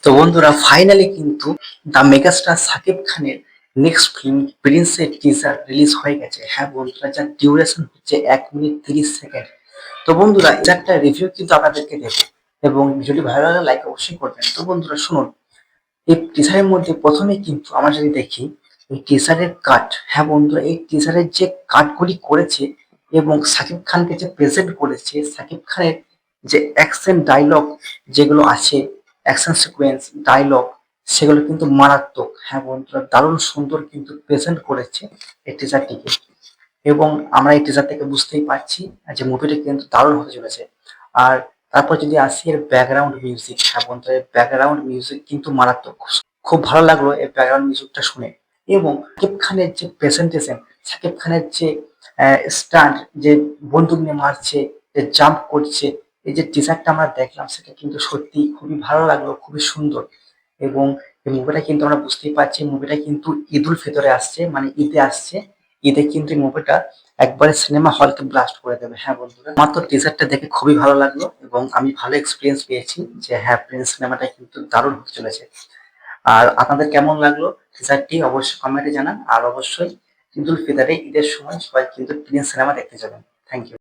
তো বন্ধুরা ফাইনালি কিন্তু দ্য মেগাস্টার সাকিব খানের নেক্সট ফিল্ম প্রিন্সের টিজার রিলিজ হয়ে গেছে। হ্যাঁ বন্ধুরা, যার ডিউরেশন হচ্ছে 1 মিনিট 30 সেকেন্ড। তো বন্ধুরা এটা একটা রিভিউ কিন্তু আপনাদেরকে দেবো, এবং ভিডিওটি ভালো লাগলে লাইক অবশ্যই করবেন। তো বন্ধুরা শুনুন, এই টিজারের মধ্যে প্রথমে কিন্তু আমরা যদি দেখি এই টিজারের কাট, হ্যাঁ বন্ধুরা এই টিজারের যে কাটগুলি করেছে এবং সাকিব খানকে যে প্রেজেন্ট করেছে, সাকিব খানের যে অ্যাকশন ডায়লগ যেগুলো আছে, অ্যাকশন সিকোয়েন্স ডায়লগ, সেগুলো কিন্তু মারাত্মক। হ্যাঁ বন্ধুরা, দারুণ সুন্দর কিন্তু প্রেজেন্ট করেছে এই টিজারটিকে, এবং আমরা এই টিজার থেকে বুঝতেই পারছি যে মুভিটা কিন্তু দারুণ হতে চলেছে। আর তারপর যদি আসি এর ব্যাকগ্রাউন্ড মিউজিক, হ্যাঁ বন্ধুরা ব্যাকগ্রাউন্ড মিউজিক কিন্তু মারাত্মক। খুব ভালো লাগলো এই ব্যাকগ্রাউন্ড মিউজিকটা শুনে। এবং সাকিব খানের যে প্রেজেন্টেশন, সাকিব খানের যে স্টান্ট, যে বন্দুক নিয়ে মারছে, যে জাম্প করছে, এই যে টিজারটা আমরা দেখলাম সেটা কিন্তু সত্যি খুবই ভালো লাগলো, খুবই সুন্দর। এবং এই মুভিটা কিন্তু আমরা বুঝতেই পারছি মুভিটা কিন্তু ঈদ উল ফিতরে আসছে, মানে ঈদে আসছে। ঈদে কিন্তু এই মুভিটা একবারে সিনেমা হলকে ব্লাস্ট করে দেবে। হ্যাঁ বন্ধুরা, আমার তো টিজারটা দেখে খুবই ভালো লাগলো, এবং আমি ভালো এক্সপিরিয়েন্স পেয়েছি যে হ্যাঁ প্রিন্স সিনেমাটা কিন্তু দারুণ হতে চলেছে। আর আপনাদের কেমন লাগলো টিজারটি অবশ্যই কমেন্টে জানান। আর অবশ্যই ঈদ উল ফিতরে ঈদের সময় সবাই কিন্তু প্রিন্স সিনেমা দেখতে যাবেন। Thank you.